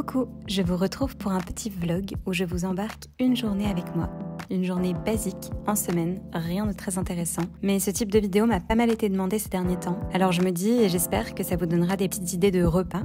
Coucou, je vous retrouve pour un petit vlog où je vous embarque une journée avec moi. Une journée basique, en semaine, rien de très intéressant. Mais ce type de vidéo m'a pas mal été demandé ces derniers temps. Alors je me dis et j'espère que ça vous donnera des petites idées de repas.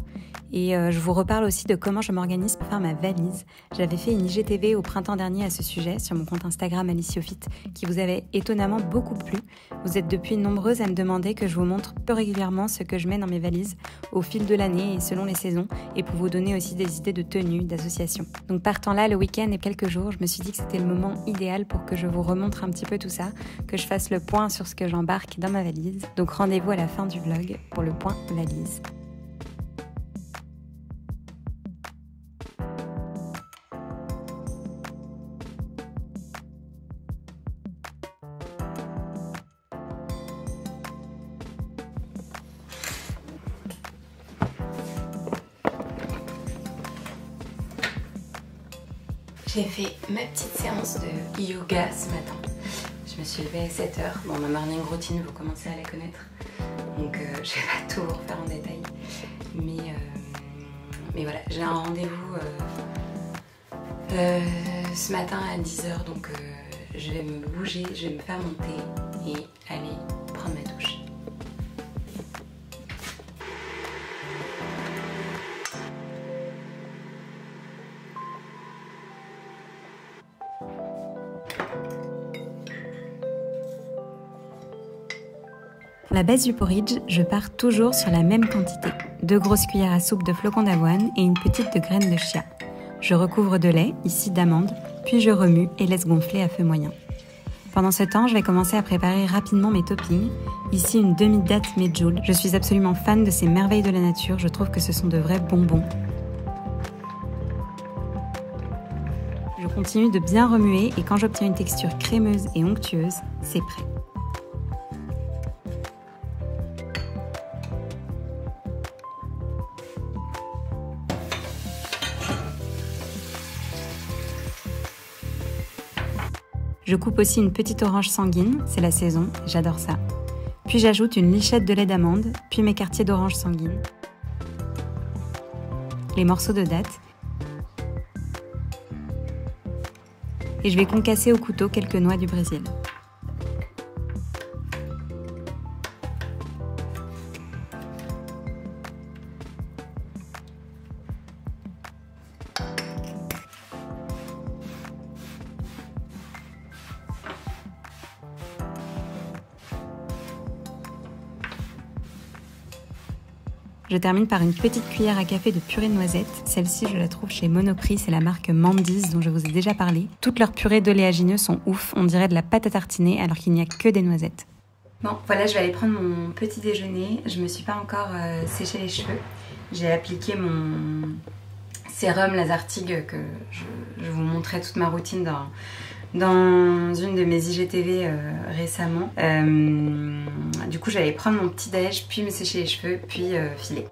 Et je vous reparle aussi de comment je m'organise pour faire ma valise. J'avais fait une IGTV au printemps dernier à ce sujet sur mon compte Instagram Aliciofit qui vous avait étonnamment beaucoup plu. Vous êtes depuis nombreuses à me demander que je vous montre peu régulièrement ce que je mets dans mes valises au fil de l'année et selon les saisons et pour vous donner aussi des idées de tenues, d'associations. Donc partant là le week-end et quelques jours, je me suis dit que c'était le moment idéal pour que je vous remontre un petit peu tout ça, que je fasse le point sur ce que j'embarque dans ma valise. Donc rendez-vous à la fin du vlog pour le point valise. J'ai fait ma petite séance de yoga ce matin. Je me suis levée à 7h. Bon, ma morning routine, vous commencez à la connaître. Donc je vais pas tout refaire en détail. Mais voilà, j'ai un rendez-vous ce matin à 10h. Donc je vais me bouger, je vais me faire mon thé et aller prendre ma douche. Pour la base du porridge, je pars toujours sur la même quantité. 2 grosses cuillères à soupe de flocons d'avoine et une petite de graines de chia. Je recouvre de lait, ici d'amande, puis je remue et laisse gonfler à feu moyen. Pendant ce temps, je vais commencer à préparer rapidement mes toppings. Ici, une demi-date medjool. Je suis absolument fan de ces merveilles de la nature, je trouve que ce sont de vrais bonbons. Je continue de bien remuer et quand j'obtiens une texture crémeuse et onctueuse, c'est prêt. Je coupe aussi une petite orange sanguine, c'est la saison, j'adore ça. Puis j'ajoute une lichette de lait d'amande, puis mes quartiers d'orange sanguine, les morceaux de date, et je vais concasser au couteau quelques noix du Brésil. Je termine par une petite cuillère à café de purée de noisettes. Celle-ci, je la trouve chez Monoprix, c'est la marque Mandy's dont je vous ai déjà parlé. Toutes leurs purées d'oléagineux sont ouf, on dirait de la pâte à tartiner alors qu'il n'y a que des noisettes. Bon, voilà, je vais aller prendre mon petit déjeuner. Je me suis pas encore séché les cheveux. J'ai appliqué mon sérum Lazartigue que je vous montrais toute ma routine dans une de mes IGTV récemment. Du coup, j'allais prendre mon petit déj, puis me sécher les cheveux, puis filer.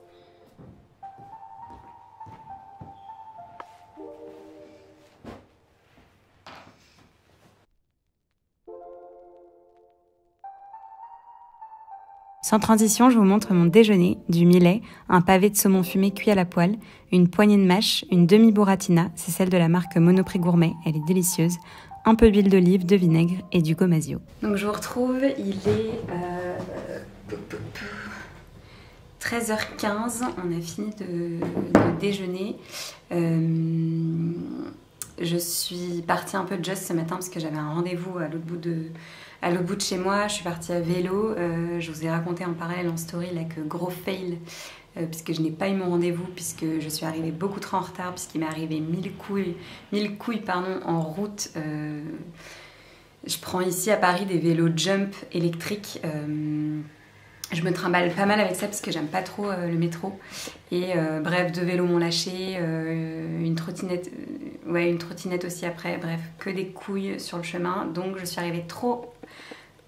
Sans transition, je vous montre mon déjeuner, du millet, un pavé de saumon fumé cuit à la poêle, une poignée de mâche, une demi-burratina, c'est celle de la marque Monoprix Gourmet, elle est délicieuse, un peu d'huile d'olive, de vinaigre et du gomasio. Donc je vous retrouve, il est 13h15, on a fini de déjeuner. Je suis partie un peu just ce matin parce que j'avais un rendez-vous à l'autre bout de chez moi. Je suis partie à vélo. Je vous ai raconté en parallèle en story là, que gros fail puisque je n'ai pas eu mon rendez-vous, puisque je suis arrivée beaucoup trop en retard, puisqu'il m'est arrivé 1000 couilles en route. Je prends ici à Paris des vélos jump électriques. Je me trimballe pas mal avec ça parce que j'aime pas trop le métro. Et bref, 2 vélos m'ont lâché, une trottinette aussi après. Bref, que des couilles sur le chemin. Donc je suis arrivée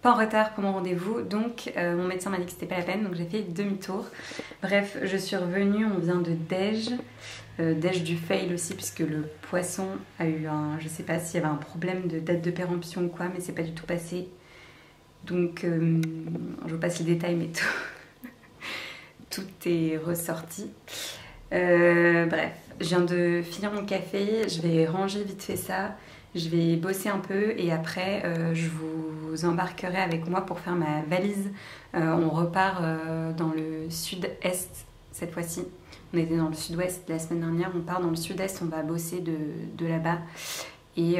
pas en retard pour mon rendez-vous. Donc mon médecin m'a dit que c'était pas la peine. Donc j'ai fait demi-tour. Bref, je suis revenue, on vient de Dej. Dej du fail aussi puisque le poisson a eu je sais pas s'il y avait un problème de date de péremption ou quoi, mais c'est pas du tout passé. Donc je vous passe les détails, mais tout est ressorti. Bref, Je viens de finir mon café, je vais ranger vite fait ça, je vais bosser un peu et après je vous embarquerai avec moi pour faire ma valise. On repart dans le sud-est cette fois-ci. On était dans le sud-ouest la semaine dernière, on part dans le sud-est, on va bosser de là-bas. Et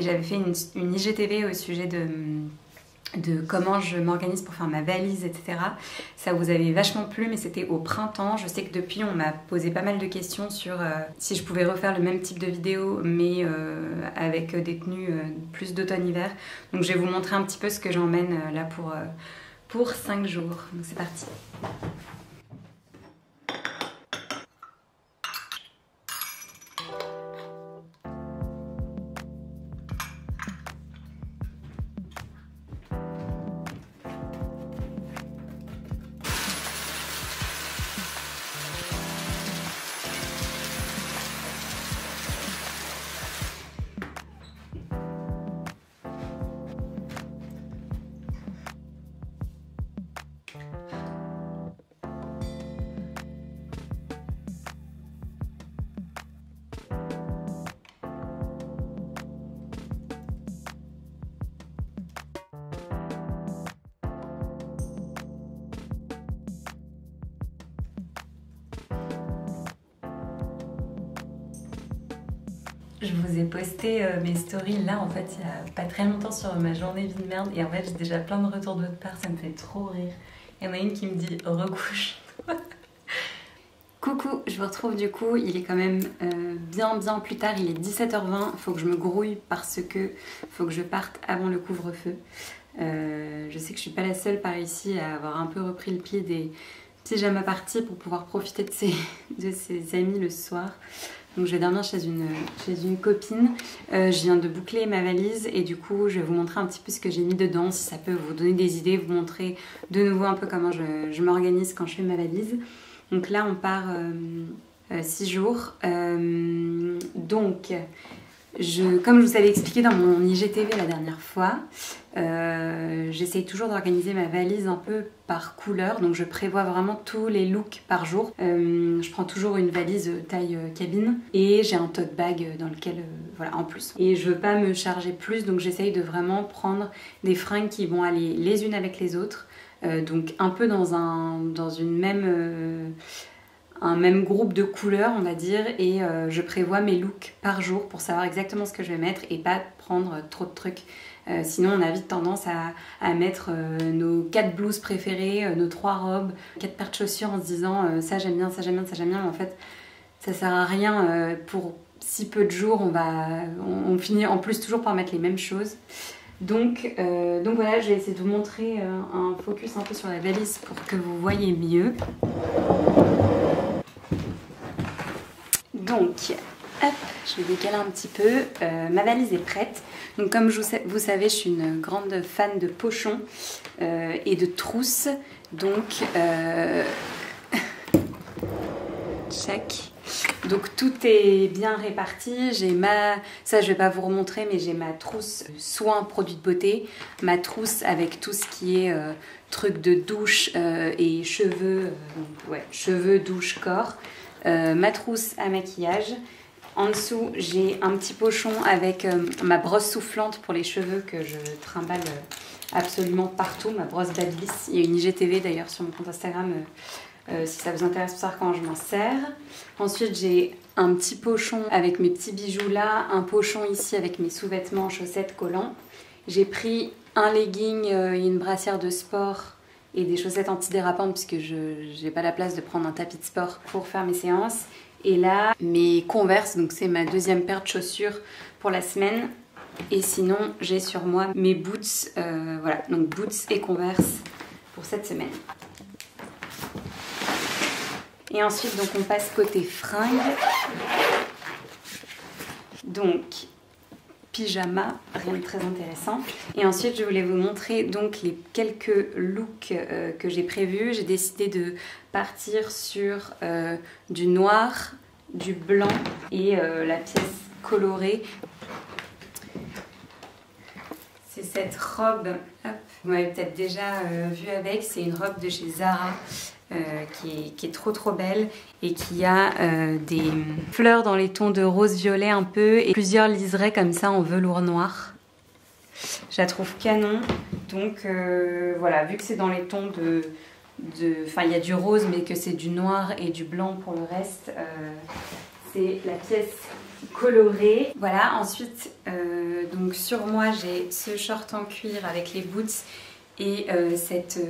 j'avais fait une IGTV au sujet de comment je m'organise pour faire ma valise, etc. Ça vous avait vachement plu, mais c'était au printemps. Je sais que depuis, on m'a posé pas mal de questions sur si je pouvais refaire le même type de vidéo, mais avec des tenues plus d'automne-hiver. Donc je vais vous montrer un petit peu ce que j'emmène là pour 5 jours. Donc c'est parti. Je vous ai posté mes stories là en fait il y a pas très longtemps sur ma journée vie de merde et en fait j'ai déjà plein de retours de votre part, ça me fait trop rire. Il y en a une qui me dit recouche. Coucou, je vous retrouve du coup, il est quand même bien plus tard, il est 17h20, il faut que je me grouille parce que faut que je parte avant le couvre-feu. Je sais que je suis pas la seule par ici à avoir un peu repris le pied des pyjamas parties pour pouvoir profiter de ses amis le soir. Donc je vais dormir chez une copine. Je viens de boucler ma valise et du coup je vais vous montrer un petit peu ce que j'ai mis dedans, si ça peut vous donner des idées, vous montrer de nouveau un peu comment je m'organise quand je fais ma valise. Donc là on part 6 jours. Donc comme je vous avais expliqué dans mon IGTV la dernière fois, j'essaye toujours d'organiser ma valise un peu par couleur, donc je prévois vraiment tous les looks par jour. Je prends toujours une valise taille cabine et j'ai un tote bag dans lequel, voilà, en plus. Et je veux pas me charger plus, donc j'essaye de vraiment prendre des fringues qui vont aller les unes avec les autres, donc un peu dans une même... un même groupe de couleurs on va dire et je prévois mes looks par jour pour savoir exactement ce que je vais mettre et pas prendre trop de trucs. Sinon on a vite tendance à mettre nos 4 blouses préférées, nos 3 robes, 4 paires de chaussures en se disant ça j'aime bien, ça j'aime bien, ça j'aime bien, mais en fait ça sert à rien pour si peu de jours, on finit en plus toujours par mettre les mêmes choses. Donc voilà, je vais essayer de vous montrer un focus un peu sur la valise pour que vous voyez mieux. Donc, hop, je vais décaler un petit peu. Ma valise est prête. Donc comme vous savez, je suis une grande fan de pochons et de trousses. Donc, check. Donc tout est bien réparti. Ça je vais pas vous remontrer, mais j'ai ma trousse soins produits de beauté, ma trousse avec tout ce qui est trucs de douche et cheveux, cheveux, douche, corps. Ma trousse à maquillage. En dessous, j'ai un petit pochon avec ma brosse soufflante pour les cheveux que je trimballe absolument partout, ma brosse Babyliss. Il y a une IGTV d'ailleurs sur mon compte Instagram si ça vous intéresse pour savoir comment je m'en sers. Ensuite, j'ai un petit pochon avec mes petits bijoux là, un pochon ici avec mes sous-vêtements, chaussettes, collants. J'ai pris un legging et une brassière de sport et des chaussettes antidérapantes puisque je n'ai pas la place de prendre un tapis de sport pour faire mes séances. Et là, mes Converse, donc c'est ma deuxième paire de chaussures pour la semaine. Et sinon, j'ai sur moi mes boots, voilà, donc boots et Converse pour cette semaine. Et ensuite, donc on passe côté fringues. Donc, pyjama, rien de très intéressant. Et ensuite, je voulais vous montrer donc les quelques looks que j'ai prévus. J'ai décidé de partir sur du noir, du blanc et la pièce colorée. C'est cette robe, hop, vous m'avez peut-être déjà vu avec, c'est une robe de chez Zara. qui est trop belle et qui a des fleurs dans les tons de rose-violet un peu et plusieurs liserés comme ça en velours noir. Je la trouve canon, donc voilà, vu que c'est dans les tons enfin il y a du rose mais que c'est du noir et du blanc pour le reste, c'est la pièce colorée. Voilà, ensuite donc sur moi j'ai ce short en cuir avec les boots et cette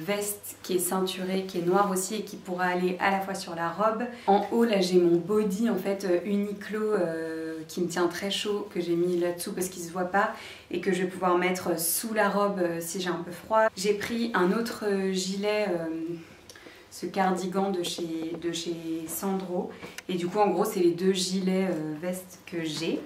veste qui est ceinturée, qui est noire aussi et qui pourra aller à la fois sur la robe. En haut là j'ai mon body en fait Uniqlo qui me tient très chaud, que j'ai mis là-dessous parce qu'il se voit pas et que je vais pouvoir mettre sous la robe si j'ai un peu froid. J'ai pris un autre gilet, ce cardigan de chez Sandro, et du coup en gros c'est les deux gilets vestes que j'ai.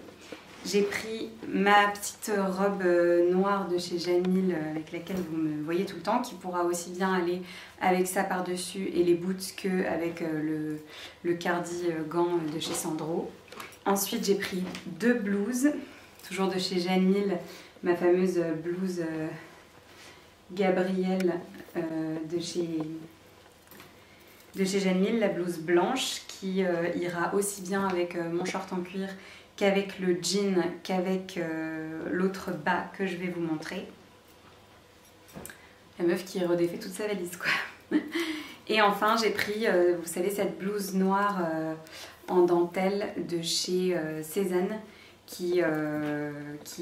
J'ai pris ma petite robe noire de chez Jamil avec laquelle vous me voyez tout le temps, qui pourra aussi bien aller avec ça par-dessus et les boots qu'avec le cardigan de chez Sandro. Ensuite j'ai pris deux blouses, toujours de chez Jamil, ma fameuse blouse Gabrielle de chez Jamil, la blouse blanche qui ira aussi bien avec mon short en cuir qu'avec le jean, qu'avec l'autre bas que je vais vous montrer. La meuf qui redéfait toute sa valise quoi. Et enfin j'ai pris, vous savez, cette blouse noire en dentelle de chez Cézanne qui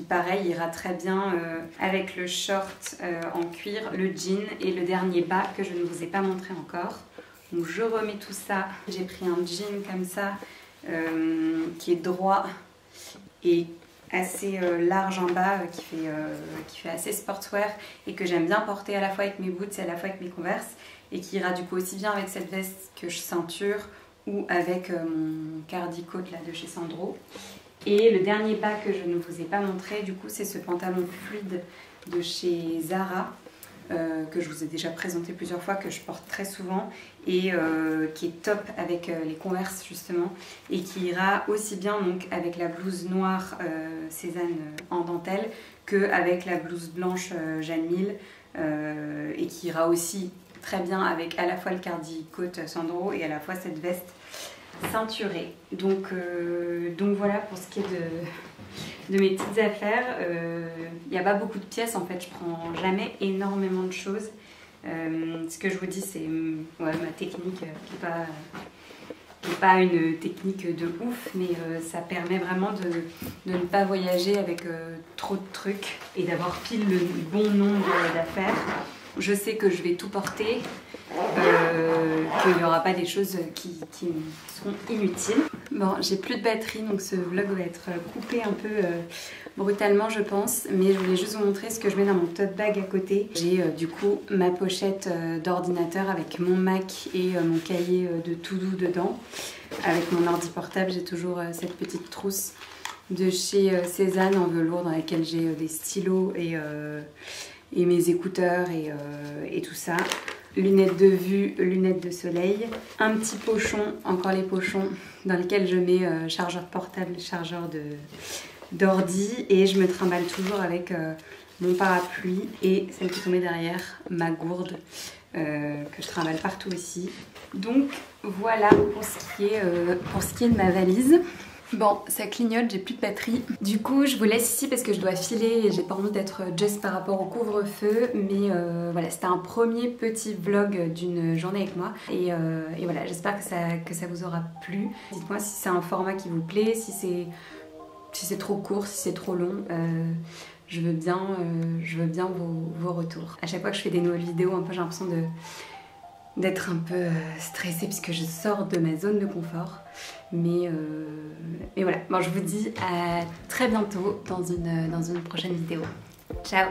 pareil ira très bien avec le short en cuir, le jean et le dernier bas que je ne vous ai pas montré encore. Donc je remets tout ça. J'ai pris un jean comme ça qui est droit et assez large en bas, qui fait assez sportswear et que j'aime bien porter à la fois avec mes boots et à la fois avec mes Converse, et qui ira du coup aussi bien avec cette veste que je ceinture ou avec mon cardicoat là de chez Sandro. Et le dernier bas que je ne vous ai pas montré du coup c'est ce pantalon fluide de chez Zara que je vous ai déjà présenté plusieurs fois, que je porte très souvent et qui est top avec les Converse justement, et qui ira aussi bien donc avec la blouse noire Cézanne en dentelle que avec la blouse blanche Jamil, et qui ira aussi très bien avec à la fois le cardicoat Sandro et à la fois cette veste ceinturée. Donc voilà pour ce qui est de mes petites affaires. Il n'y a pas beaucoup de pièces en fait, je prends jamais énormément de choses. Ce que je vous dis c'est ma technique qui n'est pas une technique de ouf, mais ça permet vraiment de ne pas voyager avec trop de trucs et d'avoir pile le bon nombre d'affaires. Je sais que je vais tout porter, qu'il n'y aura pas des choses qui seront inutiles. Bon, j'ai plus de batterie, donc ce vlog va être coupé un peu brutalement je pense, mais je voulais juste vous montrer ce que je mets dans mon tote bag à côté. J'ai du coup ma pochette d'ordinateur avec mon Mac et mon cahier de to-do dedans. Avec mon ordi portable, j'ai toujours cette petite trousse de chez Cézanne en velours dans laquelle j'ai des stylos et mes écouteurs et tout ça. Lunettes de vue, lunettes de soleil, un petit pochon, encore les pochons, dans lequel je mets chargeur portable, chargeur d'ordi, et je me trimballe toujours avec mon parapluie et celle qui est tombée derrière, ma gourde, que je trimballe partout aussi. Donc voilà pour ce qui est de ma valise. Bon, ça clignote, j'ai plus de batterie. Du coup, je vous laisse ici parce que je dois filer et j'ai pas envie d'être just par rapport au couvre-feu. Mais voilà, c'était un premier petit vlog d'une journée avec moi. Et voilà, j'espère que ça vous aura plu. Dites-moi si c'est un format qui vous plaît, si c'est trop court, si c'est trop long. Je veux bien vos retours. À chaque fois que je fais des nouvelles vidéos, un peu j'ai l'impression d'être un peu stressée puisque je sors de ma zone de confort. Mais voilà, bon, je vous dis à très bientôt dans une prochaine vidéo. Ciao!